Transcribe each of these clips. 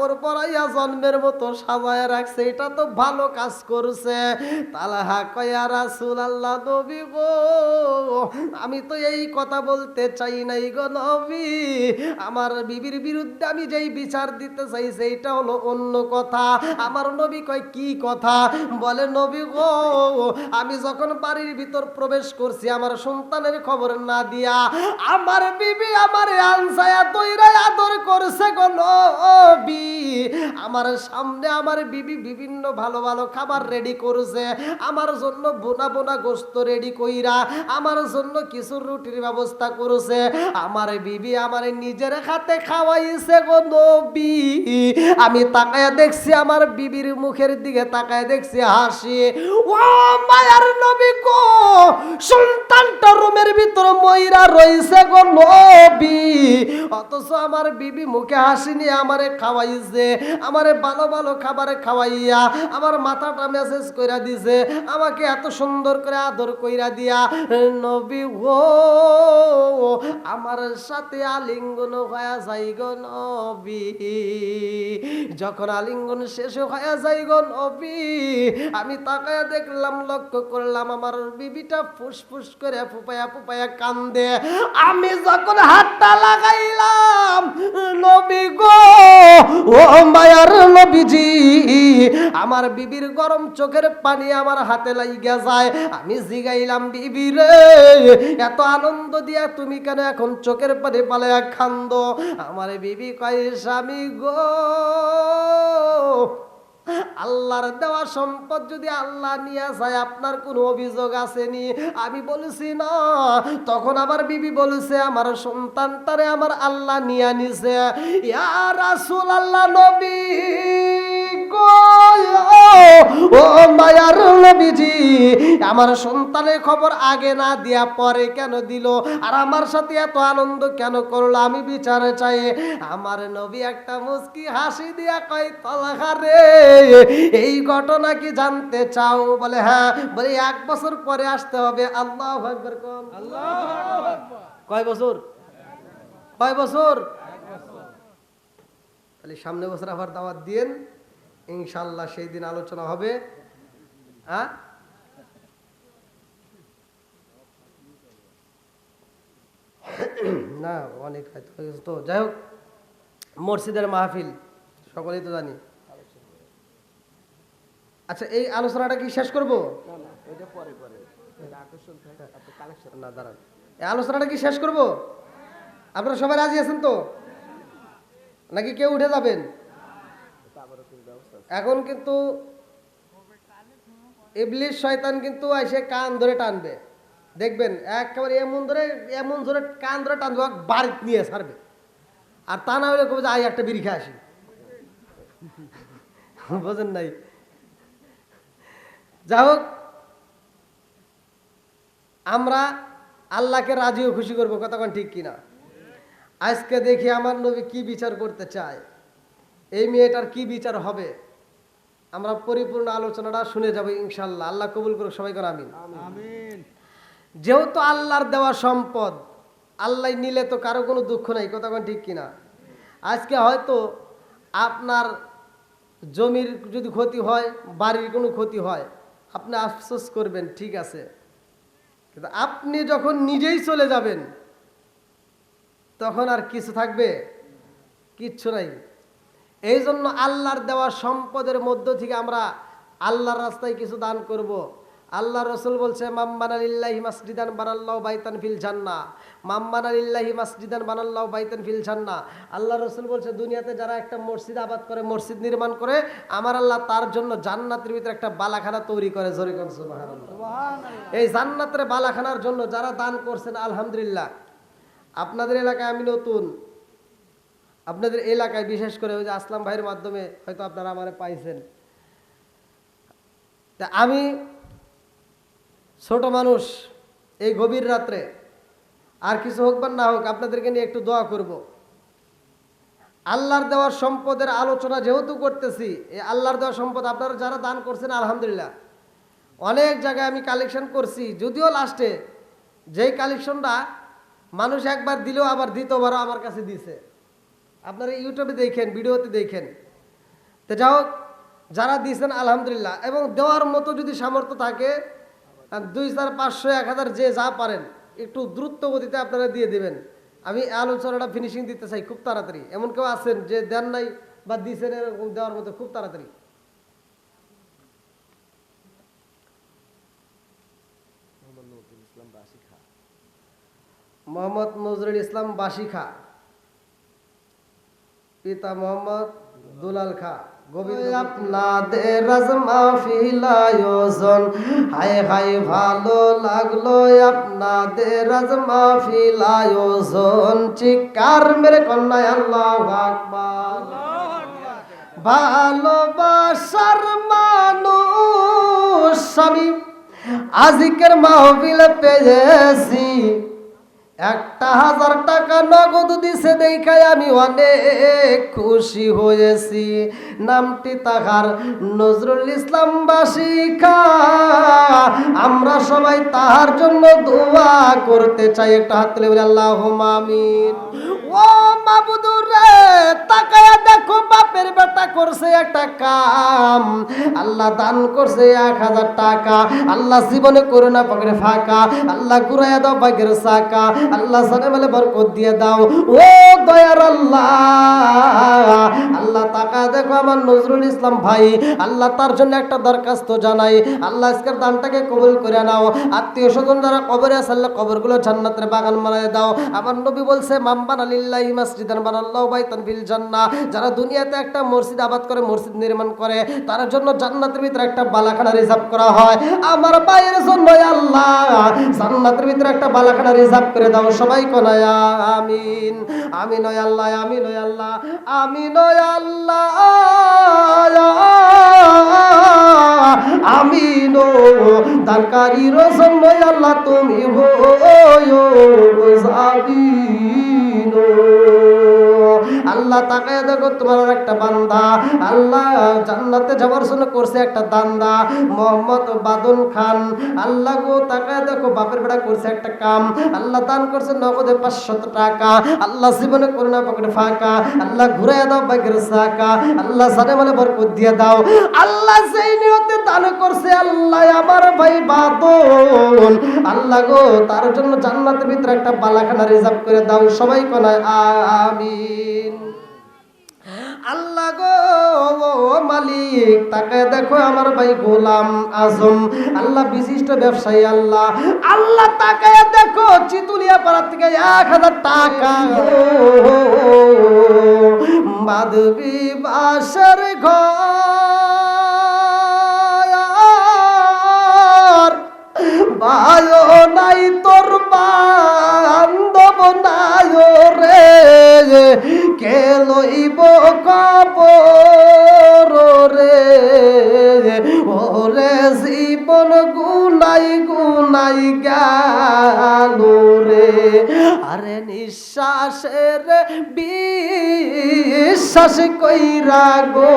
কাপড় পরাইয়া জন্মের মতো সাজায় রাখছে, এটা তো ভালো কাজ করছে। তালহা কয় ইয়া রাসূলুল্লাহ, নবী গো, আমি তো এই কথা বলতে চাই নাই গো নবী, আমার বিবির বিরুদ্ধে আমি যেই বিচার দিতে চাই সেইটা হলো অন্য কথা। আমার নবী কয় কি কথা? বলে নবী গো, আমি যখন বাড়ির ভিতর প্রবেশ করছি আমার সন্তানের খবর না দিয়া আমার বিবি আমার আনসায়া তৈরায় আদর করছে গো নবী। আমার সামনে আমার বিবি বিভিন্ন ভালো ভালো খাবার রেডি করছে, আমার জন্য বোনা বোনা গোস্ত রেডি কইরা আমার জন্য কিছু রুটির ব্যবস্থা করেছে। আমার বিবি আমার নিজের হাতে খাওয়াইছে গো নবী। আমি তাকায়া দেখছি আমার বিবির মুখের দিকে তাকায় দেখছি হাসি। ও মায়ার নবী গো, সন্তানটা রুমের ভিতর মইরা রইছে গো নবী, অথচ আমার বিবি মুখে হাসি নিয়ে আমারে খাওয়াইছে, আমারে ভালো ভালো খাবারে খাওয়াইয়া আমার মাথাটা মেসেজ কইরা দিছে, আমাকে এত সুন্দর করে আদর কইরা দিয়া নবী গো আমার সাথে আলিঙ্গন হয়ে যাই গো নবী। যখন আলিঙ্গন শেষ হয়ে যাই গো নবী, আমি তাকায়া দেখলাম, লক্ষ্য করলাম আমার বিবিটা ফুসফুস করে ফুপায়া ফুপায়া কান্দে। আমি যখন হাতটা লাগাইলাম নবী গো, ও মায়ার নবীজি, আমার বিবির গরম চোখের পানি আমার হাতে লাগিয়া যায়। আমি জিগাইলাম, বিবি রে, এত আনন্দ দিয়া তুমি কেন এখন চোখের পানি পালায়া কান্দো? আমার বিবি কয়, স্বামী গো, আল্লাহর দেওয়া সম্পদ যদি আল্লাহ নিয়ে যায় আপনার কোনো অভিযোগ আসেনি? আমি বলেছি না। তখন আবার বিবি বলেছে, আমার সন্তানটারে আমার আল্লাহ নিয়ে নিছে। ইয়া রাসূলুল্লাহ, নবী গো, ও মায়ার নবীজি, আমার সন্তানের খবর আগে না দিয়া পরে কেন দিল? আর আমার সাথে এত আনন্দ কেন করলো? আমি বিচার চাই। আমার নবী একটা মুস্কি হাসি দিয়া কয়, তালহা রে, এই ঘটনা কি জানতে চাও? বলে হ্যাঁ। বলে 1 বছর পরে আসতে হবে। আল্লাহু আকবার কোন। আল্লাহু আকবার। কয় বছর? কয় বছর? তাহলে সামনে বছর আবার দাওয়াত দিয়েন, ইনশাআল্লাহ সেই দিন আলোচনা হবে। হ্যাঁ, না অনেক হয়তো তো। যাই হোক, মসজিদের মাহফিল সকলেই তো জানি। আচ্ছা, এই আলোচনাটা কি শেষ করবো? না দাঁড়ান, এই আলোচনাটা কি শেষ করবো? আপনারা সবাই রাজি আছেন তো, নাকি কেউ উঠে যাবেন? এখন কিন্তু ইবলিস শয়তান কিন্তু এসে কান ধরে টানবে, দেখবেন একেবারে এমন জোরে কান ধরে টানবে, বাড়ি নিয়ে ছাড়বে। আর তা না হলে কবে যে আই একটা বিড়ি খেয়ে আসি। বোঝেন নাই? যাই হোক, আমরা আল্লাহকে রাজি ও খুশি করবো, কতক্ষণ ঠিক কিনা? আজকে দেখি আমার নবী কি বিচার করতে চায়, এই মেয়েটার কি বিচার হবে, আমরা পরিপূর্ণ আলোচনাটা শুনে যাবো ইনশাল্লাহ। আল্লাহ কবুল করুক, সবাই করে আমিন। যেহেতু আল্লাহর দেওয়া সম্পদ, আল্লাহ নিলে তো কারো কোনো দুঃখ নাই, কতক্ষণ ঠিক কিনা? আজকে হয়তো আপনার জমির যদি ক্ষতি হয়, বাড়ির কোনো ক্ষতি হয়, আপনি আফসোস করবেন, ঠিক আছে, কিন্তু আপনি যখন নিজেই চলে যাবেন তখন আর কিছু থাকবে? কিচ্ছু নাই। এই জন্য আল্লাহর দেওয়া সম্পদের মধ্য থেকে আমরা আল্লাহর রাস্তায় কিছু দান করব। আল্লাহ রসুল বলছে, মাম্বানা লিল্লাহি মাসজিদান বানাল্লাহু বাইতান ফিল জান্নাহ, মাম্বানা লিল্লাহি মাসজিদান বানাল্লাহু বাইতান ফিল জান্নাহ। আল্লাহ রসুল বলছে, দুনিয়াতে যারা একটা মসজিদ আবাদ করে, মসজিদ নির্মাণ করে, আমার আল্লাহ তার জন্য জান্নাতের ভিতরে একটা বালাখানা তৈরি করে। জোরে কোন সুবহানাল্লাহ। এই জান্নাতের বালাখানার জন্য যারা দান করছেন, আলহামদুলিল্লাহ। আপনাদের এলাকায় আমি নতুন, আপনাদের এলাকায় বিশেষ করে ওই যে আসলাম ভাইয়ের মাধ্যমে হয়তো আপনারা আমারে পাইছেন। তা আমি ছোট মানুষ, এই গভীর রাত্রে আর কিছু হোক বা না হোক আপনাদেরকে নিয়ে একটু দোয়া করব। আল্লাহর দেওয়ার সম্পদের আলোচনা যেহেতু করতেছি, এই আল্লাহর দেওয়া সম্পদ আপনারা যারা দান করছেন, আলহামদুলিল্লাহ। অনেক জায়গায় আমি কালেকশন করছি, যদিও লাস্টে যেই কালেকশনটা মানুষ একবার দিলেও আবার দ্বিতীয়বারও আমার কাছে দিছে। আপনারা ইউটিউবে দেখেন, ভিডিওতে দেখেন, তো যাই হোক, যারা দিয়েছেন আলহামদুলিল্লাহ, এবং দেওয়ার মতো যদি সামর্থ্য থাকে 2, 4, 500, 1000 যে যা পারেন একটু দ্রুত গতিতে আপনারা দিয়ে দিবেন। আমি আলোচনাটা ফিনিশিং দিতে চাই খুব তাড়াতাড়ি। এমন কেউ আছেন যে দেন নাই বা দিয়েছেন এরকম দেওয়ার মতো খুব তাড়াতাড়ি? মোহাম্মদ নজরুল ইসলাম বাসি খা, পিতা মোহাম্মদ দুলাল খা। আপনাদের মাহফিল আয়োজন হায় হায় ভালো লাগলো, আপনাদের মাহফিল আয়োজন, চিৎকার মেরে কন্যায় আল্লাহু আকবার। ভালোবাসার মানুষ আমি আজকের মাহফিলে পেয়েছি, 1000 টাকা নগদ দিছে দেখায় আমি অনেক খুশি হয়েছি। নামটি তাহার নজরুল ইসলাম বাসি খা। আমরা সবাই তাহার জন্য দোয়া করতে চাই। একটা হাত তুলে বলি আল্লাহুম্মা আমিন। ও মাবুদুর রে, তাকায়া দেখো বাপের বেটা করছে একটা কাম, আল্লাহ দান করছে 1000 টাকা। আল্লাহ জীবনে করোনা পকেটে ফাঁকা, আল্লাহ ঘুরাইয়া দাও ভাগ্যের চাকা, আল্লাহ জানে বলে বরকত দিয়ে দাও। ও দয়ার আল্লাহ, আল্লাহ তাকায়া দেখো আমার নজরুল ইসলাম ভাই, আল্লাহ তার জন্য একটা দরখাস্ত জানাই, আল্লাহ আজকের দানটাকে কবুল করে নাও। আত্মীয় স্বজন যারা কবরে আছে আল্লাহ কবরগুলো জান্নাতের বাগান বানায় দাও। আমার নবী বলছে মান বানা লিল্লাহি মাসজিদান বানাল্লাহু বাইতান ফিল জান্নাহ। যারা দুনিয়াতে একটা মসজিদ আবাদ করে, মসজিদ নির্মাণ করে, তার জন্য জান্নাতের ভিতরে একটা বালাখানা রিজার্ভ করা হয়। আমার ভাইয়ের জন্য আল্লাহ জান্নাতের ভিতরে একটা বালাখানা রিজার্ভ করে দাও। সবাই কোনায় আমিন। আমিন ওয়া আল্লাহ, আমিন ওয়া আল্লাহ, আমিন ওয়া আল্লাহ, আমিন। দানকারীর জন্য আল্লাহ তুমি হয়ো জামিন। আল্লাহ তাকায় দেখো তোমার একটা বান্দা, আল্লাহ জান্নাতে যাওয়ার জন্য করছে একটা দান্দা, মোহাম্মদ বাদন খান। আল্লাহ গো তাকায় দেখো বাপের বেটা করছে একটা কাম, আল্লাহ দান করছে নগদে 500 টাকা। আল্লাহ জীবনে করোনা পকেটে ফাঁকা, আল্লাহ ঘুরাইয়া দাও ভাগ্যের চাকা, আল্লাহ জানে বলে বরকত দিয়ে দাও। আল্লাহ যেই নিয়তে দান করছে আল্লাহ আমার ভাই বাদন, আল্লাহ গো তার জন্য জান্নাতের ভিতরে একটা বালাখানা রিজার্ভ করে দাও। সবাই কোনায় আমিন। আল্লাহ গো মালিক তাকায় দেখো আমার ভাই গোলাম আজম, আল্লাহ বিশিষ্ট ব্যবসায়ী, আল্লাহ আল্লাহ তাকায় দেখো চিতুলিয়া পাড়া থেকে 1000 টাকা মাধবী বাসার ঘর, বায়ো নাই তোর বান্ধব নাই রে, কে লইব কবর রে, ওরে জীবন গুনাই গুনাই গেল রে। আরে নিঃশ্বাসের বিশ্বাস কইরা গো,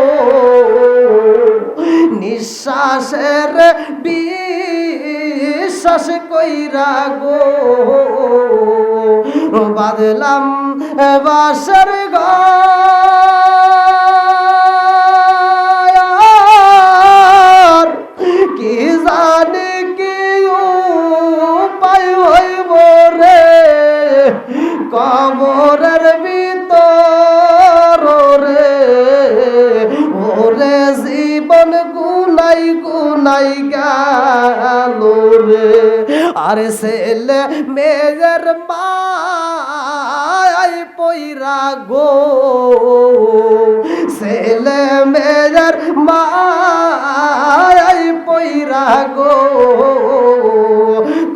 নিঃশ্বাসের বিশ্বাস কইরা গো, বাদলাম বাসার ঘর, কি জানি কি উপায় হইব রে, কবরের ভিতর রে, ওরে জীবন গুনাই গুনাই গেল রে। আরে ছেলে মেয়ের মায় পইরা গো, ছেলে মেয়ের মায় পইরা গো,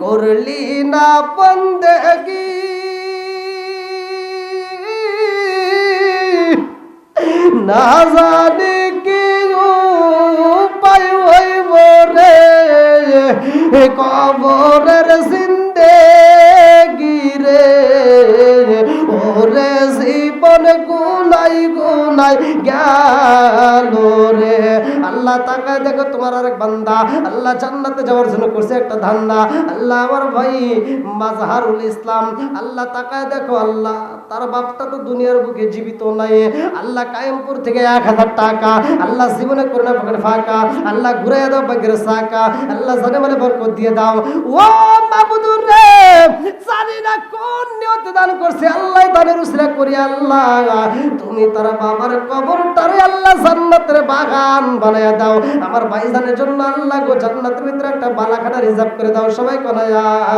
করলি না বন্দেগি, না জানি কি উপায় হইব রে, কবরের জিন্দেগি রে, ওরে জীবন গুনাই গুনাই গেল রে। আল্লাহ আল্লাহ তাকায় দেখো তোমার আরেক বান্দা আল্লাহ জান্নাতে যাওয়ার জন্য করছে একটা ধান্দা। আল্লাহ আমার ভাই মাজহারুল ইসলাম আল্লাহ তাকায় দেখো আল্লাহ তার বাপটা তো দুনিয়ার বুকে জীবিত নাই। আল্লাহ কায়েমপুর থেকে 1000 টাকা আল্লাহ জীবনে করে না পকেট ফাঁকা। আল্লাহ ঘুরে দাও বাগের সাকা। আল্লাহ জানে মানে বরকত দিয়ে দাও। ও মাবুদুর রে, জানি না কোন নিয়তে দান করছে আল্লাহ দানের উসিলা করি আল্লাহ তুমি তার বাবার কবরটারে আল্লাহ জান্নাতের বাগান বানায়া দাও। আমার ভাইজানের জন্য আল্লাহ গো জান্নাতের ভিতরে একটা বালাখানা রিজার্ভ করে দাও। সবাই কোন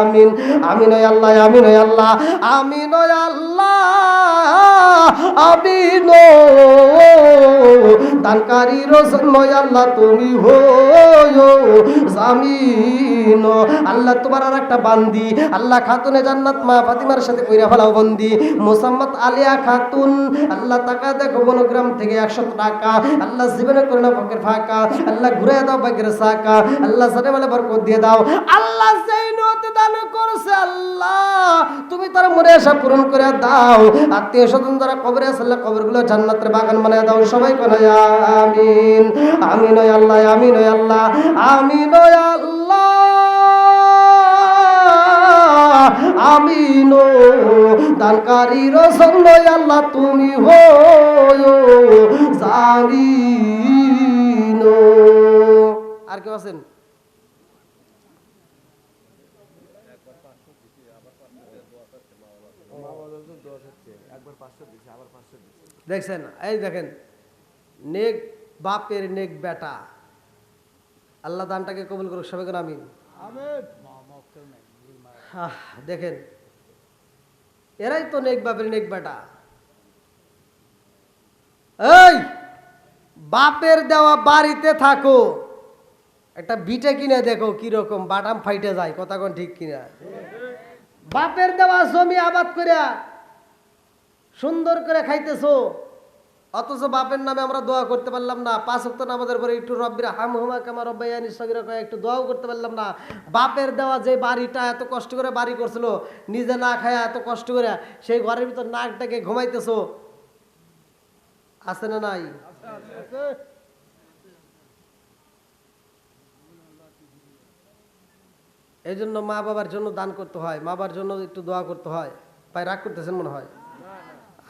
আমিন। আমিন ওই আল্লাহ, আমিন ওই আল্লাহ, আমিন ওই আল্লাহ, আমিন। দানকারী রসন ওই আল্লাহ তুমি হো আমিন। আল্লাহ তোমার আর একটা বান্দি আল্লাহ খাতুনে জান্নাত মা ফাতিমার সাথে কইরা ফেলাও বন্দি মোসাম্মদ আলিয়া খাতুন আল্লাহ টাকা দেখো বনগ্রাম থেকে 100 টাকা আল্লাহ জীবনে করে না পকেট ফাঁকা। আল্লাহ ঘুরে দাও বাগের সাকা। আল্লাহ সাথে বলে বরকত দিয়ে দাও। আল্লাহ যেই নিয়তে দান করছে আল্লাহ তুমি তার মনে আশা পূরণ করে দাও। আত্মীয় স্বজন যারা কবরে আছে আল্লাহ কবরগুলো জান্নাতের বাগান বানায় দাও। সবাই কোন আমিন। আমিন ওই আল্লাহ, আমিন ওই আল্লাহ, আমিন ওই আল্লাহ, আমিন। দানকারী রসন ওই আল্লাহ তুমি হো জামিন। আর কেউ আছেন? দেখছেন, এই দেখেন নেক বাপের নেক বেটা আল্লাহ দানটাকে কবুল করুক। সবাই করে আমিন। দেখেন এরাই তো নেক বাপের নেক বেটা। এই বাপের দেওয়া বাড়িতে থাকো একটা বিটে কিনে দেখো কিরকম বাটাম ফাইটে যায়। কথা কোন ঠিক কিনা? বাপের দেওয়া জমি আবাদ করিয়া সুন্দর করে খাইতেছো অথচ বাপের নামে আমরা দোয়া করতে পারলাম না। 5 ওয়াক্ত নামাজের পরে একটু রব্বির হামহুমা কামা রব্বায়ানি সগীরা কয়ে একটু দোয়াও করতে পারলাম না। বাপের দেওয়া যে বাড়িটা এত কষ্ট করে বাড়ি করছিল নিজে না খায়া এত কষ্ট করে সেই ঘরের ভিতর নাকটাকে ঘুমাইতেছো। আছে না নাই? এই জন্য মা বাবার জন্য দান করতে হয়, মা বাবার জন্য একটু দোয়া করতে হয়। ভাই রাগ করতেছেন মনে হয়।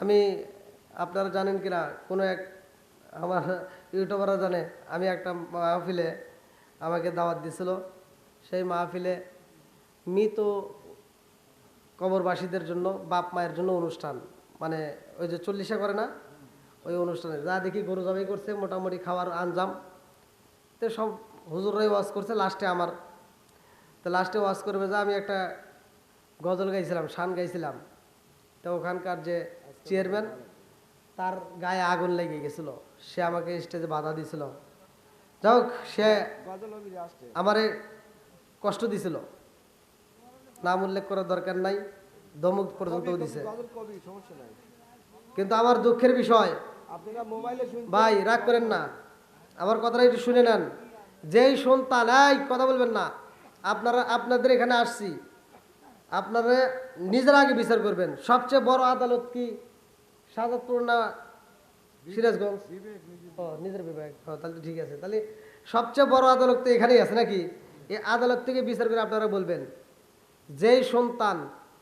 আমি আপনারা জানেন কিনা কোনো এক আমার ইউটিউবাররা জানে আমি একটা মাহফিলে আমাকে দাওয়াত দিছিল। সেই মাহফিলে মৃত কবরবাসীদের জন্য বাপ মায়ের জন্য অনুষ্ঠান, মানে ওই যে 40 করে না ওই অনুষ্ঠানে যা দেখি গরু জবাই করছে মোটামুটি খাওয়ার আঞ্জাম তো সব হুজুররাই ওয়াজ করছে। লাস্টে আমার তো লাস্টে ওয়াজ করবে যে আমি একটা গজল গাইছিলাম, শান গাইছিলাম। তো ওখানকার যে চেয়ারম্যান তার গায়ে আগুন লেগে গেছিল, সে আমাকে স্টেজে বাধা দিছিল। যাই হোক সে আমারে কষ্ট দিছিল, নাম উল্লেখ করার দরকার নাই, দমক পর্যন্ত দিছে। কিন্তু আমার দুঃখের বিষয় ভাই রাগ করেন না, আমার কথাটা একটু শুনে নেন। যেই সন্তান এই কথা বলবেন না, আপনাদের এখানে আসছি, আপনারা নিজের আগে বিচার করবেন। সবচেয়ে বড় আদালত কি সাজাদপুর না সিরাজগঞ্জ? ও নিজের বিভাগ, তাহলে তো ঠিক আছে। তাহলে সবচেয়ে বড় আদালত তো এখানেই আছে নাকি? এই আদালত থেকে বিচার করে আপনারা বলবেন যেই সন্তান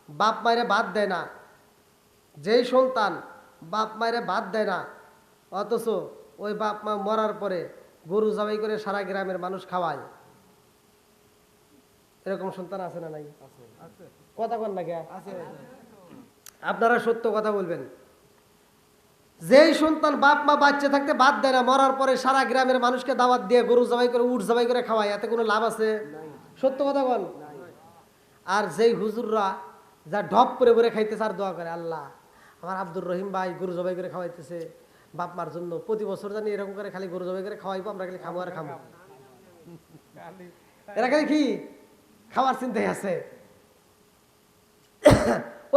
বাপ মায়ের ভাত দেয় না, যেই সন্তান বাপ মায়ের ভাত দেয় না অথচ ওই বাপ মা মরার পরে গরু জবাই করে সারা গ্রামের মানুষ খাওয়ায়, এরকম সন্তান আছে না নাই? কথা বল না কে? আপনারা সত্য কথা বলবেন। যেই সন্তান বাপ মা বাচ্চা থাকতে ভাত দেয় না, মরার পরে সারা গ্রামের মানুষকে দাওয়াত দিয়ে গরু জবাই করে উট জবাই করে খাওয়ায়, এতে কোনো লাভ আছে? সত্য কথা বল। আর যেই হুজুররা যা ঢপ করে ভরে খাইতেছে আর দোয়া করে, আল্লাহ আমার আব্দুর রহিম ভাই গরু জবাই করে খাওয়াইতেছে বাপ মার জন্য, প্রতি বছর জানি এরকম করে খালি গরু জবাই করে খাওয়াইবো, আমরা খালি খাবো আর খাবো। এরা খালি কি খাওয়ার চিন্তাই আছে।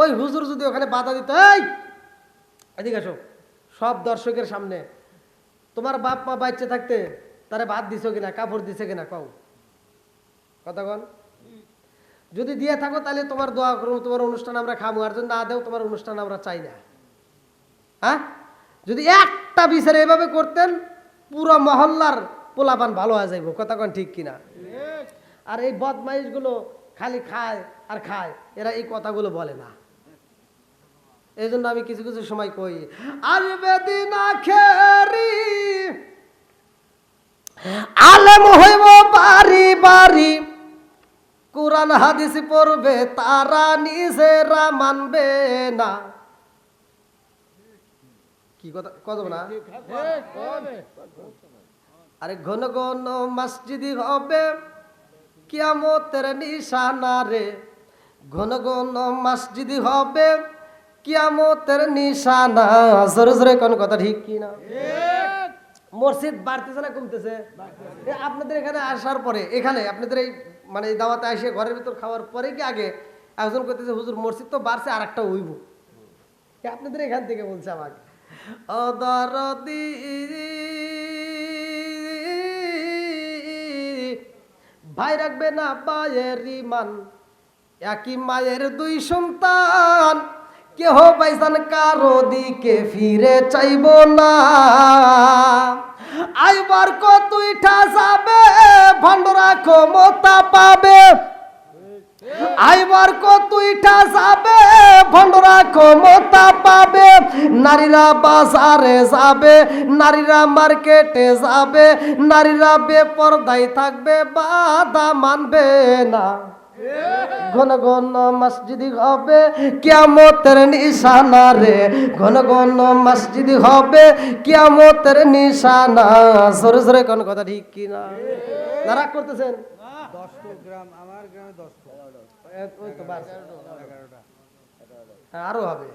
ওই হুজুর যদি ওখানে বাধা দিত, এই এদিকে আসো, সব দর্শকের সামনে তোমার বাপ মা বাচ্চা থাকতে তারে ভাত দিছো কিনা, কাপড় দিছে কিনা কও, কথা কন। যদি দিয়ে থাকো তাহলে তোমার দোয়া করবো, তোমার অনুষ্ঠান আমরা খাবো, আর যদি না দেও তোমার অনুষ্ঠান আমরা চাই না। হ্যাঁ, যদি একটা বিচার এভাবে করতেন পুরো মহল্লার পোলাপান ভালো হয়ে যাইব, কথা কোন ঠিক কিনা? আর এই বদমাইশগুলো খালি খায় আর খায়, এরা এই কথাগুলো বলে না। এই জন্য আমি কিছু কিছু সময় কই, আসবে দিন আখেরি আলেম হইব বাড়ি বাড়ি, কোরআন হাদিস পড়বে তারা নিজেরা মানবে না। কি কথা কত না? আরে ঘন ঘন মসজিদ হবে কিয়ামতের নিশানা রে, ঘন ঘন মসজিদ হবে কিয়ামতের নিশানা। জোরে জোরে কোন কথা ঠিক কি না? মসজিদ বাড়তেছে না কমতেছে? আপনাদের এখানে আসার পরে, এখানে আপনাদের এই মানে এই দাওয়াতে এসে ঘরের ভিতর খাওয়ার পরে কি আগে একজন করতেছে, হুজুর মসজিদ তো বাড়ছে আর একটা হইব। আপনাদের এখান থেকে বলছে আমাকে, ও দরদি ভাই রাখবে না পায়ের ইমান, একই মায়ের দুই সন্তান, কেহ বাইসান কারো দিকে ফিরে চাইব না। আইবার কতইটা যাবে ভণ্ডরা ক্ষমতা পাবে, আইবার কতইটা যাবে ভণ্ডরা ক্ষমতা পাবে। নারীরা বাজারে যাবে, নারীরা মার্কেটে যাবে, নারীরা বেপরদায় থাকবে, বাধা মানবে না। ঘন ঘন মসজিদ হবে কিয়ামতের নিশানা রে, ঘন ঘন মসজিদ হবে কিয়ামতের নিশানা। জোরে জোরে কোন কথা ঠিক কি না? নারাক করতেছেন? 10 গ্রাম, আমার গ্রামে 10 ওই তো বাস, আরো হবে,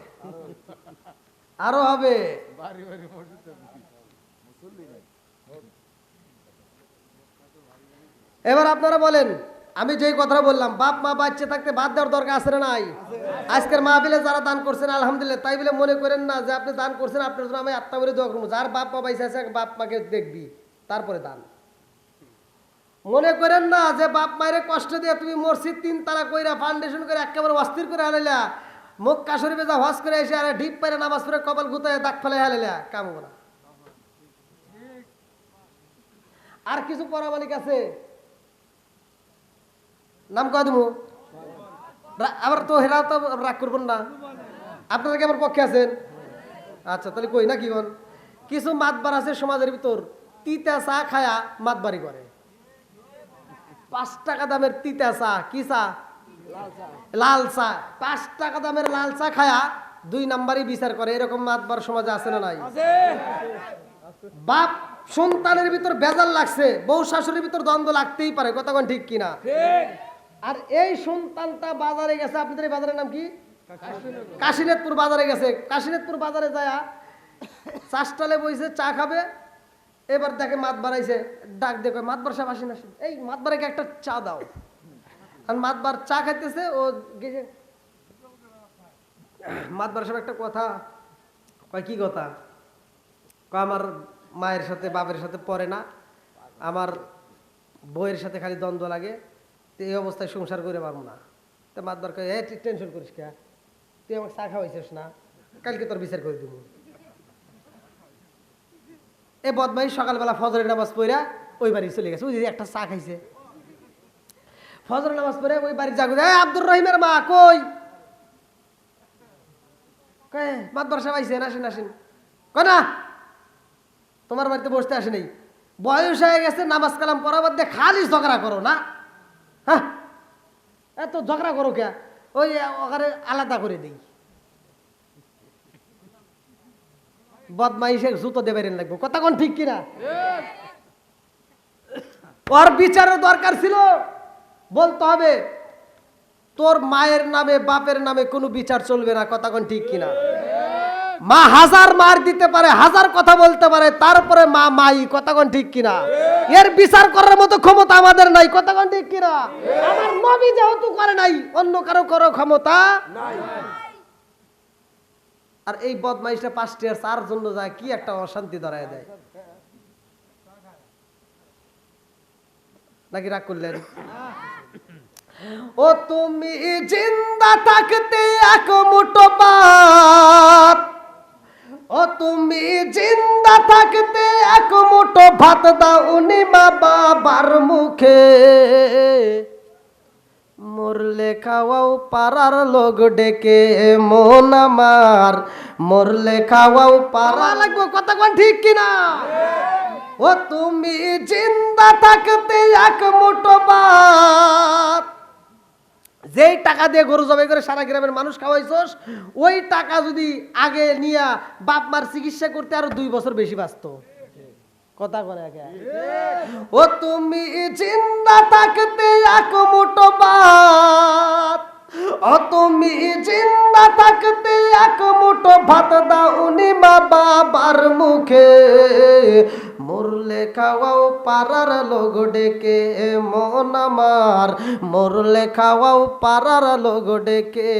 আরো হবে। এবার আপনারা বলেন, আমি যেই কথা বললাম, বাপ মা বাচ্চা থাকতে বাদ দেওয়ার দরকার আছে না নাই? আজকের মাহফিলে যারা দান করছেন আলহামদুলিল্লাহ, তাই বলে মনে করেন না যে আপনি দান করছেন আপনার জন্য আমি আত্মা করে দোয়া করবো। যার বাপ মা বাইসে আছে বাপ মাকে দেখবি তারপরে দান। মনে করেন না যে বাপ মায়ের কষ্ট দিয়ে তুমি মসজিদ 3 তালা কইরা ফাউন্ডেশন করে একেবারে অস্থির করে হালাইলা, মুখ কাশরি বেজা হজ করে এসে আরে ঢিপ পাইরে নামাজ পড়ে কপাল গুতায় দাগ ফেলে হালাইলা, কাম হবে না। আর কিছু পরামানিক আছে, নাম কয় দেবো, আবার তো হেরা তো রাগ করবেন না। আপনারা কি আমার পক্ষে আছেন? আচ্ছা তাহলে কই না কি বল, কিছু মাতবার আছে সমাজের ভিতর, তিতা চা খায়া মাতবাড়ি করে। 5 টাকা দামের তিতা চা, কি চা? লাল চা। 5 টাকা দামের লাল চা খায়া 2 নাম্বারই বিচার করে, এরকম মাতবার সমাজে আছে না নাই? বাপ সন্তানের ভিতর বেজাল লাগছে, বউ শাশুড়ির ভিতর দ্বন্দ্ব লাগতেই পারে, কথা কোন ঠিক কিনা? আর এই সন্তানটা বাজারে গেছে, আপনাদের এই বাজারের নাম কি? কাশীনাথপুর বাজারে গেছে। কাশীনাথপুর বাজারে যায় চাষটালে বইছে চা খাবে, এবার দেখে মাত বাড়াইছে, ডাক দেখে মাতবার সাহেব আসেন আসেন, এই মাতবারকে একটা চা দাও। আর মাতবার চা খাইতেছে, ও গেছে মাতবার সাহেব একটা কথা কয়, কি কথা কয়, আমার মায়ের সাথে বাপের সাথে পড়ে না, আমার বউয়ের সাথে খালি দ্বন্দ্ব লাগে, তো এই অবস্থায় সংসার করে পারবো না। তো মাতবার কয়, তুই টেনশন করিস কে, তুই আমাকে চা খাওয়াইছিস না, কালকে তোর বিচার করে দিব। এই বদমাই সকালবেলা ফজরের নামাজ পড়া ওই বাড়ি চলে গেছে, ওই যে একটা চা খাইছে, ফজরের নামাজ পড়ে ওই বাড়ি যাগো, আব্দুর রহিমের মা কই? মাতবার সাহেব আইসেন, আসেন আসেন। কয় না তোমার বাড়িতে বসতে আসে নাই, বয়স হয়ে গেছে, নামাজ কালাম পড়া বাদ দিয়ে খালি ঝগড়া করো না। হ্যাঁ এত ঝগড়া করো কে, ওই ওখানে আলাদা করে দিই। বদমাইশে জুতো দেবেন লাগবো, কথা কোন ঠিক কিনা? ওর বিচারের দরকার ছিল, বলতে হবে তোর মায়ের নামে বাপের নামে কোনো বিচার চলবে না, কথা কোন ঠিক কিনা? মা হাজার মার দিতে পারে, হাজার কথা বলতে পারে, তারপরে মা মাই, কথা কোন ঠিক কিনা? এর বিচার করার মতো ক্ষমতা আমাদের নাই, কথা কোন ঠিক কিনা? আমার নবী যেহেতু করে নাই, অন্য কারো করার ক্ষমতা নাই। আর এই বদমাইশটা 5 টাকার চার জন্য যায়, কি একটা অশান্তি ধরায় দেয়। নাকি রাগ করলেন? ও তুমি জিন্দা থাকতে এক মুঠো ভাত, ও তুমি জিন্দা থাকতে এক মুঠো ভাত দাউনি মা বাবার মুখে, মরলে খাওয়াও পাড়ার লোক ডেকে মন আমার, মরলে খাওয়াও পাড়া লাগবো। কথা কোন ঠিক কিনা? ও তুমি জিন্দা থাকতে এক মুঠো ভাত, যেই টাকা দিয়ে গরু জবাই করে সারা গ্রামের মানুষ খাওয়াইছস, ওই টাকা যদি আগে নিয়া বাপ মার চিকিৎসা করতে আরো 2 বছর বেশি বাঁচতো। কথা কোন একা? ও তুমি জিন্দা থাকতে এক মুঠো ভাত, ও তুমি জিন্দা থাকতে এক মুঠো ভাত দাউনি মা বাবার মুখে, মরলে খাওয়াও পাড়ার লোক ডেকে মন আমার, মরলে খাওয়াও পাড়ার লোক ডেকে।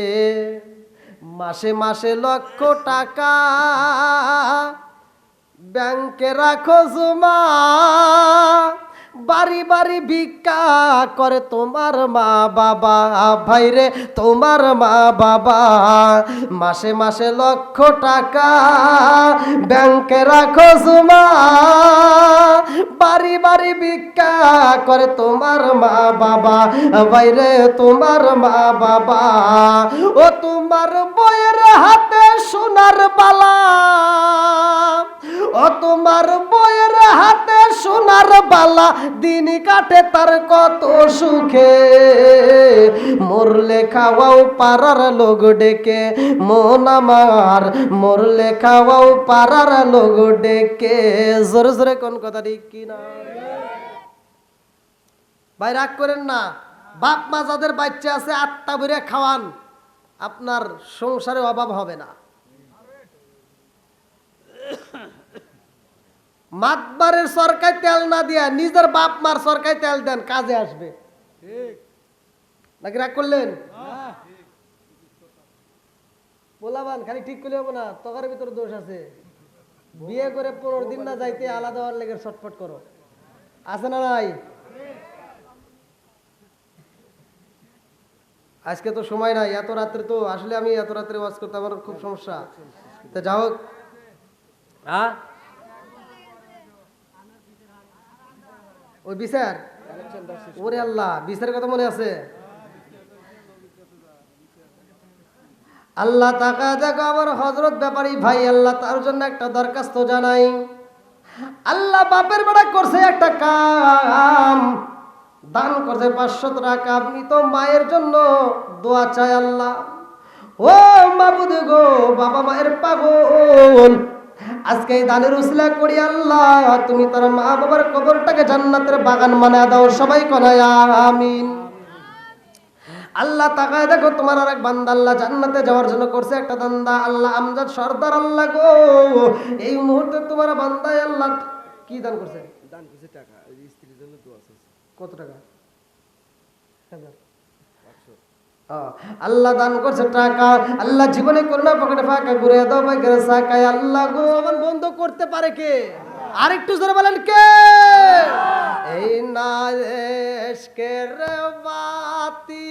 মাসে মাসে লক্ষ টাকা ব্যাংকে রাখো জমা, বাড়ি বাড়ি ভিক্ষা করে তোমার মা বাবা, ভাইরে তোমার মা বাবা। মাসে মাসে লক্ষ টাকা ব্যাংকে রাখো জমা, বাড়ি বাড়ি ভিক্ষা করে তোমার মা বাবা, ভাইরে তোমার মা বাবা। ও তোমার বইয়ের হাতে সোনার বালা, ও তোমার বইয়ের হাতে সোনার বালা, দিন কাটে তার কত সুখে, মরলে খাওয়াও পাড়ার লোক ডেকে মন আমার, মরলে খাওয়াও পাড়ার লোক ডেকে। জোরে জোরে কোন কথা ঠিক কিনা? ভাই রাগ করেন না, বাপ মা যাদের বাচ্চা আছে আত্মা ভরে খাওয়ান, আপনার সংসারে অভাব হবে না। মাতবারের সরকারি তেল না দিয়া নিজের বাপ মার সরকারি তেল দেন, কাজে আসবে। নাকি রাগ করলেন? বলাবান খালি ঠিক করলে হবো না, তোকার ভিতরে দোষ আছে। বিয়ে করে 15 দিন না যাইতে আলাদা হওয়ার লেগে ছটফট করো, আছে না নাই? আজকে তো সময় নাই, এত রাত্রে তো আসলে আমি এত রাত্রে ওয়াজ করতে আমার খুব সমস্যা। তা যাও, হ্যাঁ ওই বিচার, ওরে আল্লাহ, বিচারের কথা মনে আছে? আল্লাহ তাকা দেখো আমার হযরত ব্যাপারী ভাই, আল্লাহ তার জন্য একটা দরখাস্ত জানাই। আল্লাহ বাপের বেড়া করছে একটা কাম, দান করছে 500 টাকা। আপনি তো মায়ের জন্য দোয়া চাই আল্লাহ। ও মাবুদ গো, বাবা মায়ের পাগল, আজকে এই দানের উসিলা করি আল্লাহ, তুমি তার মা বাবার কবরটাকে জান্নাতের বাগান বানায় দাও। সবাই কনায় আমিন। আল্লাহ তাকায় দেখো তোমার আর এক বান্দা আল্লাহ জান্নাতে যাওয়ার জন্য করছে একটা দান্দা। আল্লাহ আমজাদ সর্দার, আল্লাহ গো এই মুহূর্তে তোমার বান্দায় আল্লাহ কি দান করছে? দান করছে টাকা, স্ত্রীর জন্য দোয়া আছে। কত টাকা? আল্লাহ দান করছে টাকা। আল্লাহ জীবনে করোনা পকেটে ফাঁকা ঘুরে দাও ভাই গেরে সাকায়। আল্লাহ গো আমার বন্ধ করতে পারে কে? আরেকটু জোরে বলেন কে? এই না এশকের বাতি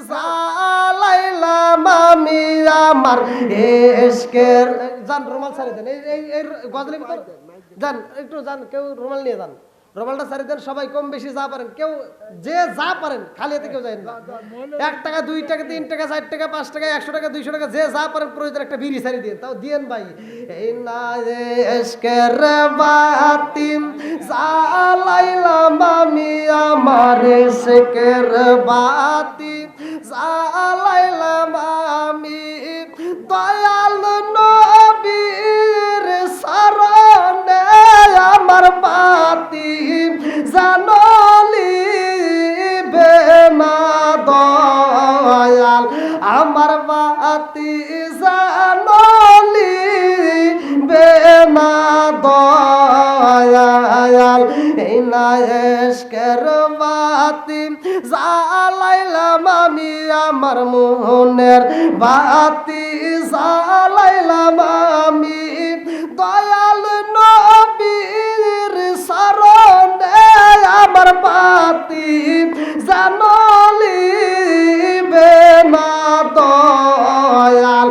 জ্বালাইলাম আমি আমার, এশকের জান রুমাল ছাড়ি দেন, এই গজলের ভিতর যান, একটু যান, কেউ রুমাল নিয়ে যান, রুমালটা ছাড়ি দেন। সবাই কম বেশি যা পারেন, কেউ যে যা পারেন, খালি হাতে কেউ যায় না। 1 টাকা 2 টাকা 3 টাকা 4 টাকা 5 টাকা 100 টাকা 200 টাকা যে যা পারেন, প্রয়োজন একটা বিড়ি ছাড়ি দিয়ে তাও দিয়েন ভাই। এই না এশকের বাতি জ্বালাইলাম আমি আমার, এশকের বাতি জ্বালাইলাম আমি দয়াল নবীর শরণে, আমার বাতি জানলি বেনা দয়াল, আমার বাতি জানলি বেনা দয়াল। এই না এশকের বাতি জ্বালাইলাম আমি আমার মনের বাতি জ্বালাইলাম আমি দয়াল নবীর শরণে, আমার বাতি জানলি বেনা দয়াল,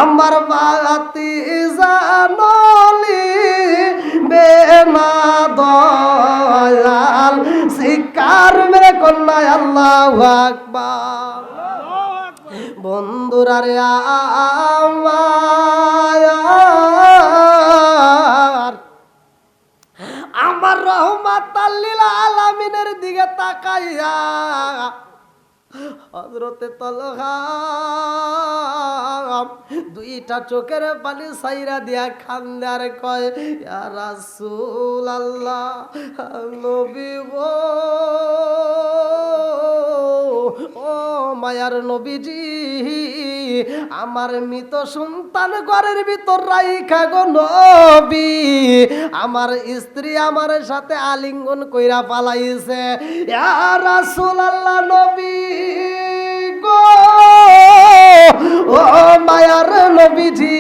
আমার বাতি জানলি বেনা দয়াল। চিৎকার মেরে কন্যায় আল্লাহু আকবার। বন্ধুরা রে আমার রহমাতাল লিল আলামিনের দিকে তাকাইয়া হযরতে তালহা দুইটা চোখের পানি সাইরা দিয়া কান্দে আর কয়, ইয়া রাসূলুল্লাহ, নবী গো, ও মায়ার নবীজি, আমার মৃত সন্তান ঘরের ভিতর রাইখা গো নবী, আমার স্ত্রী আমার সাথে আলিঙ্গন কইরা পালাইছে। ইয়া রাসূলুল্লাহ, নবী গো, ও মায়ার নবীজি,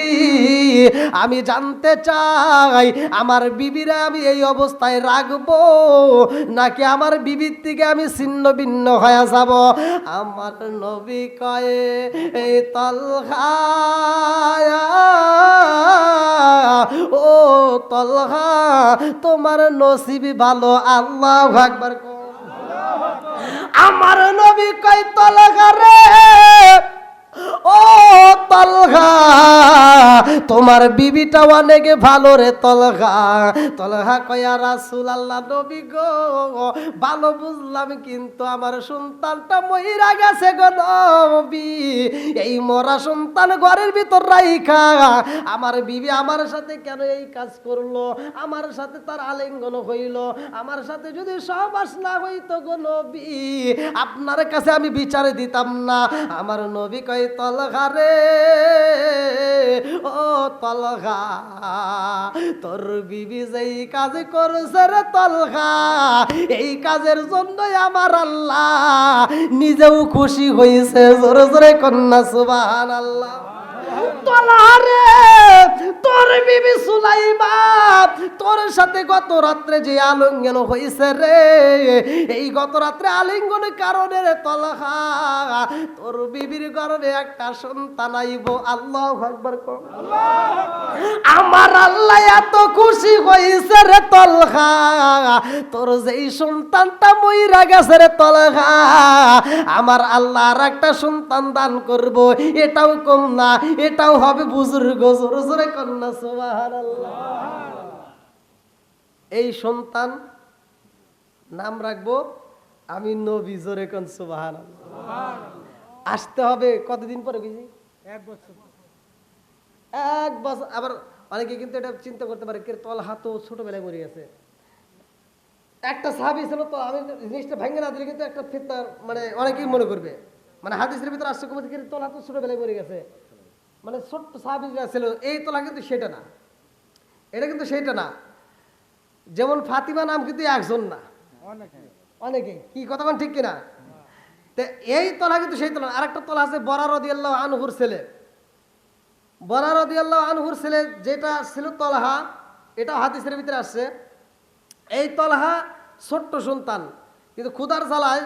আমি জানতে চাই আমার বিবিরা আমি এই অবস্থায় রাখবো নাকি আমার বিবির থেকে আমি ছিন্ন ভিন্ন হয়ে যাব? আমার নবী কয়, এই তালহা, ও তালহা, তোমার নসিবই ভালো। আল্লাহু আকবার। আমার নবী কয়, তালহা রে, ও তালহা, তোমার বিবিটা অনেক ভালো রে তালহা। তালহা কয়, ইয়া রাসূলুল্লাহ, নবী গো, ভালো বুঝলাম, কিন্তু আমার সন্তানটা মইরা গেছে গো নবী। এই মরা সন্তান ঘরের ভিতর রাইখা আমার বিবি আমার সাথে কেন এই কাজ করলো? আমার সাথে তার আলিঙ্গন হইল, আমার সাথে যদি সহবাস না হইতো গো নবী, আপনার কাছে আমি বিচারে দিতাম না। আমার নবী কয়, তালহা রে, ও তালহা, তোর বিবি যেই কাজ করছে রে তালহা, এই কাজের জন্য আমার আল্লাহ নিজেও খুশি হয়েছে। জোরে জোরে কন্যা সুবহানাল্লাহ। তালহা রে, তোর বিবি সুলাইমা তোর সাথে গত রাত্রে যে আলিঙ্গন হয়েছে রে, এই গত রাত্রে আলিঙ্গনের কারণে রে তালহা, তোর বিবির গর্ভে একটা সন্তান আইব। আল্লাহু আকবার। আমার আল্লাহ এত খুশি হয়েছে রে তালহা, তোর যেই সন্তানটা মইরা গেছে রে তালহা, আমার আল্লাহ আর একটা সন্তান দান করব। এটাও কম না, এটাও হবে বুজুর্গ। জোরে জোরে কন্যা সুবহানাল্লাহ। এই সন্তান নাম রাখবো আমি নবী। জোরে কোন সুবহানাল্লাহ। আসতে হবে কতদিন পরে? বুঝি 1 বছর। 1 বছর। আবার অনেকে কিন্তু এটা চিন্তা করতে পারে, কে তালহা তো ছোটবেলায় মরে গেছে। একটা সাহাবী ছিল, তো আমি জিনিসটা ভেঙে না দিলে কিন্তু একটা ফিতনা, মানে অনেকেই মনে করবে, মানে হাদিসের ভিতরে আসছে কবে থেকে তালহা তো ছোটবেলায় মরে গেছে, মানে ছোট্ট সাহাবীরা ছিল। এই তালহা কিন্তু সেটা না, এটা কিন্তু সেটা না। যেমন ফাতিমা নাম কিন্তু একজন না, অনেকেই। কি কথা বলেন ঠিক কিনা? তো এই তালহা কিন্তু সেই তালহা। আরেকটা তালহা আছে বরা রাদিয়াল্লাহু আনহুর ছেলে। বরা রাদিয়াল্লাহু আনহুর ছেলে যেটা ছিল তালহা, এটা হাদিসের ভিতরে আসছে। এই তালহা ছোট্ট সন্তান, কিন্তু ক্ষুধার জ্বালায়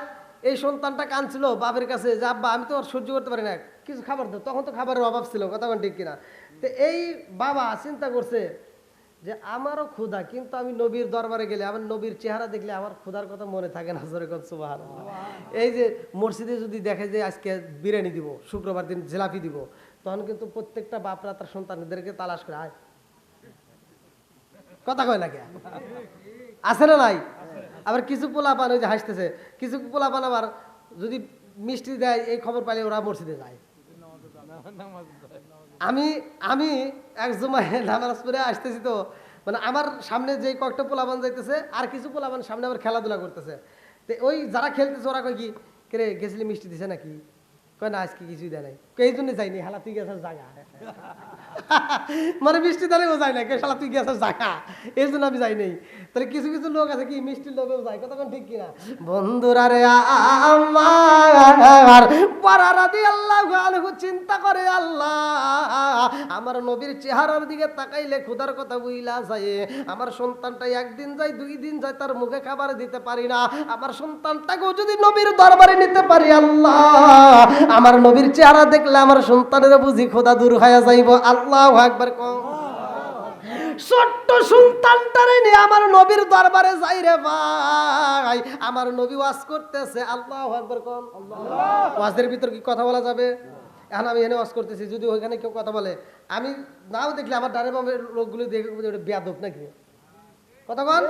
এই সন্তানটা কাঁদছিল বাপের কাছে যে, আব্বা আমি তো আর সহ্য করতে পারি না, কিছু খাবার দাও। তখন তো খাবারের অভাব ছিল, কথা বলেন ঠিক কিনা? তো এই বাবা চিন্তা করছে যে আমারও ক্ষুধা, কিন্তু আমি নবীর দরবারে গেলে আমার নবীর চেহারা দেখলে আমার ক্ষুধার কথা মনে থাকে না। জোরে কোন সুবহানাল্লাহ। এই যে মসজিদে যদি দেখে যে আজকে বিরিয়ানি দিব, শুক্রবার দিন জিলাপি দিব, তখন কিন্তু প্রত্যেকটা বাপরা তার সন্তানদেরকে তালাশ করে, আয়, কথা কয় না কে? আছে না নাই? আবার কিছু পোলাপান ওই যে হাসতেছে, কিছু পোলাপান আবার যদি মিষ্টি দেয় এই খবর পাইলে ওরা মসজিদে যায়। আমি আমি এক জমায় নামাজ পড়ে আসতেছি, তো মানে আমার সামনে যে কয়েকটা পোলাপান যাইতেছে, আর কিছু পোলাপান সামনে আবার খেলাধুলা করতেছে। তো ওই যারা খেলতেছে ওরা কয় কি, কে গেছিলি মিষ্টি দিছে নাকি? কয় না, আজকে কিছুই দেয় নাই। এই জন্য যাইনি, হালা তুই গেছিস জাগা। মানে মিষ্টি দাঁড়িয়েও যায় না, কে শালা তুই গেছিস জাগা, এই জন্য আমি যাই নাই। তাহলে কিছু কিছু লোক আছে কি মিষ্টির লোভেও যায়, কথা ঠিক কিনা? বন্ধুরা রে আমার বরা রাদিয়াল্লাহু আনহু চিন্তা করে, আল্লাহ আমার নবীর চেহারার দিকে তাকাইলে ক্ষুধার কথা বুইলা যায়, আমার সন্তানটা একদিন যায় 2 দিন যায় তার মুখে খাবার দিতে পারি না, আমার সন্তানটাকেও যদি নবীর দরবারে নিতে পারি, আল্লাহ আমার নবীর চেহারা দেখলে আমার সন্তানের বুঝি ক্ষুধা দূর হয়ে যাইব। আল্লাহু আকবার। ছোট্ট সন্তানটারে নিয়ে আমার নবীর দরবারে যাই রে ভাই। আমার নবী ওয়াজ করতেছে, আল্লাহু আকবার কোন। ওয়াজের ভিতর কি কথা বলা যাবে? এখন আমি এখানে ওয়াজ করতেছি, যদি ওইখানে কেউ কথা বলে, আমি নাও দেখলে আমার ডানে বামের লোকগুলো দেখে ওটা বেয়াদব নাকি কথা বল।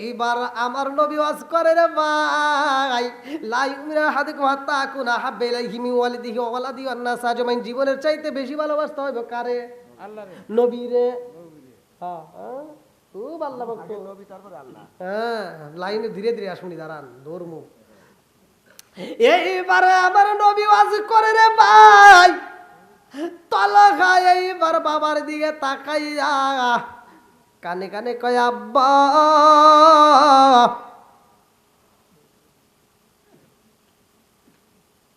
এইবার আমার নবী ওয়াজ করে রে ভাই, লা ইউমিনু আহাদুকুম হাত্তা আকুনা হাব্বা ইলাইহি মিন ওয়ালিদিহি ওয়া ওয়ালাদিহি ওয়ান নাস আজমাইন। জীবনের চাইতে বেশি ভালোবাসতে হবে কারে? আল্লাহরে। নবীরে। হ্যাঁ হ্যাঁ, খুব আল্লাহ ভক্ত। আগে নবী তারপরে আল্লাহ। হ্যাঁ, লাইনে ধীরে ধীরে আসুনি, দাঁড়ান ধর্ম। এইবারে আমার নবী ওয়াজ করে রে ভাই, তলহা এইবার বাবার দিকে তাকাইয়া কানে কানে কয় আব্বা।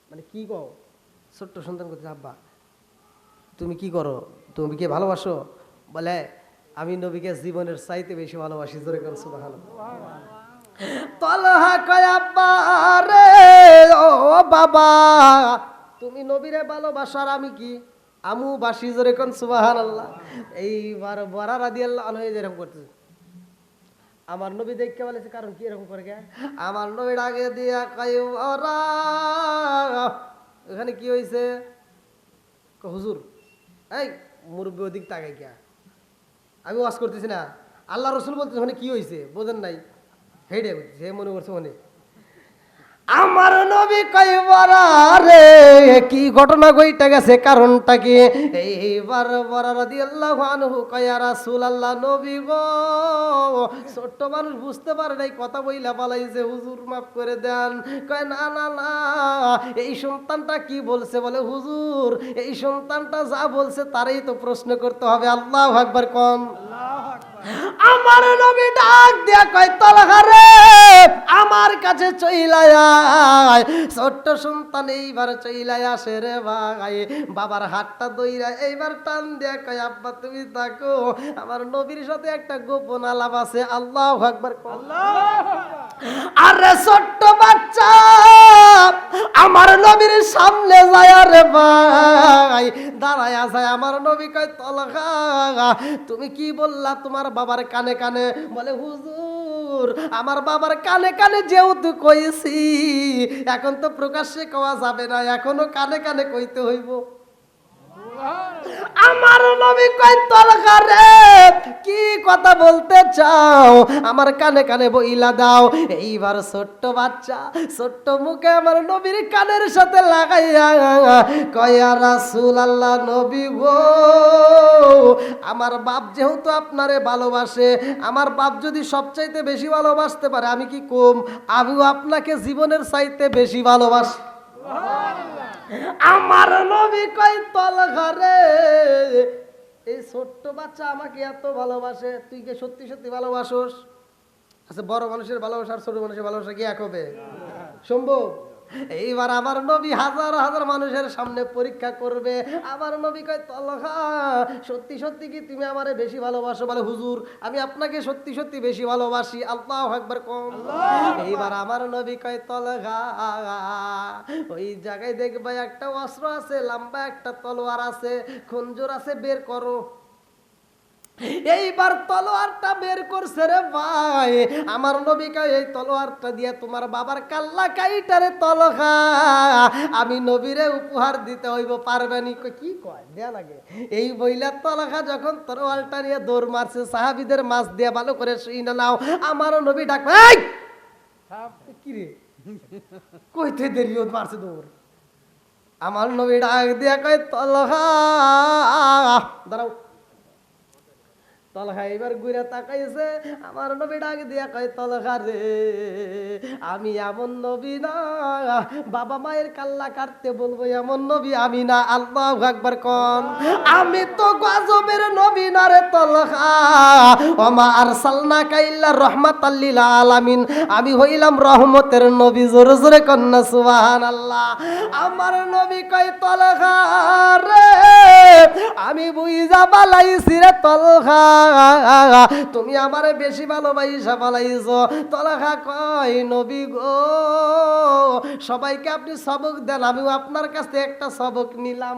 মানে কি কও? ছোট্ট সন্তান করতে, আব্বা তুমি কি করো? তুমি কি ভালোবাসো? বলে আমি নবীকে জীবনের চাইতে বেশি ভালোবাসি। জোরে কর সুবহানাল্লাহ। তলহা কয় আব্বা রে, ও বাবা তুমি নবীরে ভালোবাসো আর আমি কি আমু বাসি। জোরে কোন সুবহানাল্লাহ। এইবার বরা রাদিয়াল্লাহু আনহু এরকম করতেছে। আমার নবী দেখতে বলেছে, কারণ কি এরকম করে কে? আমার নবীর আগে দিয়া কয় ওরা, এখানে কি হয়েছে? হুজুর এই মুরব্বী ওদিক তাকাই কে? আমি ওয়াজ করতেছি না, আল্লাহ রসুল বলতেছে ওখানে কি হয়েছে বোঝেন নাই? হেডে হে মনে করছে মনে। আমার নবী কই বরা রে, কি ঘটনা ঘটে গেছে, কারণটা কি? এইবার বরা রাদিয়াল্লাহু আনহু কয় ইয়া রাসূলুল্লাহ, নবী গো ছোট্ট মানুষ বুঝতে পারে নাই, কথা বইলা পালাইছে, হুজুর মাফ করে দেন। কয় না না না, এই সন্তানটা কি বলছে? বলে হুজুর এই সন্তানটা যা বলছে তারই তো প্রশ্ন করতে হবে। আল্লাহু আকবার কোন। আমার নবী ডাক দিয়া কয় তলহা রে, আমার কাছে চইলায় আয়। ছোট্ট সন্তান এইবার চইলায় আসে রে ভাই, বাবার হাতটা দইরা এইবার টান দিয়া কয় আব্বা তুমি থাকো, আমার নবীর সাথে একটা গোপন আলাপ আছে। আল্লাহু আকবার। আরে ছোট্ট বাচ্চা আমার নবীর সামনে যায় রে ভাই, দাঁড়ায়া যায়। আমার নবী কয় তলহা তুমি কি বললা তোমার বাবার কানে কানে? বলে হুজুর আমার বাবার কানে কানে যেহেতু কইছি, এখন তো প্রকাশ্যে কওয়া যাবে না, এখনো কানে কানে কইতে হইব। আমার নবী কয় তলহা রে কি কথা বলতে চাও? আমার কানে কানে বইলা দাও। এইবার ছোট্ট বাচ্চা ছোট্ট মুখে আমার নবীর কানের সাথে লাগাইয়া কয় ইয়া রাসূলুল্লাহ, নবী গো আমার বাপ যেহেতু আপনারে ভালোবাসে, আমার বাপ যদি সবচাইতে বেশি ভালোবাসতে পারে, আমি কি কম? আমিও আপনাকে জীবনের চাইতে বেশি ভালোবাসি। আমার নবী কয় তলহা রে, এই ছোট্ট বাচ্চা আমাকে এত ভালোবাসে, তুই কি সত্যি সত্যি ভালোবাসোস? আচ্ছা বড় মানুষের ভালোবাসা আর ছোট মানুষের ভালোবাসা কি এক হবে? সম্ভব? এইবার আমার নবী হাজার হাজার মানুষের সামনে পরীক্ষা করবে। আমার নবী কয় তলহা সত্যি সত্যি কি তুমি আমারে বেশি ভালোবাসো? বলে হুজুর আমি আপনাকে সত্যি সত্যি বেশি ভালোবাসি। আল্লাহু আকবার কোন। এইবার আমার নবী কয় তলহা ওই জায়গায় দেখবে একটা অস্ত্র আছে, লম্বা একটা তলোয়ার আছে, খঞ্জর আছে, বের করো। এইবার তলোয়ারটা বের করছে রে ভাই। আমার নবী কয় এই তলোয়ারটা দিয়ে তোমার বাবার কাল্লা কাইটারে তলহা আমি নবীরে উপহার দিতে হইব, পারবেনি? কি কয় দেয়া লাগে। এই বইলা তলহা যখন তলোয়ারটা নিয়ে দৌড় মারছে, সাহাবীদের মাছ দিয়ে ভালো করে শুইনা নাও। আমার নবী ডাক এই কি রে কইতে দেরি হত মারছে দৌড়। আমার নবী ডাক দিয়া কয় তলহা দাঁড়াও। তলহা এবার ঘুরে তাকাইছে। আমার নবী ডাক দিয়া কয় তলহা রে আমি এমন নবী না, বাবা মায়ের কাল্লা কাটতে বলবো এমন নবী আমি না। আল্লাহু আকবার কোন। আমি তো গজবের নবী না রে তলহা, ওমা আরসালনাকা ইল্লা রাহমাতাল লিল আলামিন, আমি হইলাম রহমতের নবী। জোরে জোরে কন্না সুবহানাল্লাহ। আমার নবী কয় তলহা রে আমি বুইজা বালাইছি রে তলহা, তুমি আমারে বেশি ভালোবাসা বালাইছো। তলহা কয় নবী গো সবাইকে আপনি সবক দেন, আমিও আপনার কাছে একটা সবক নিলাম।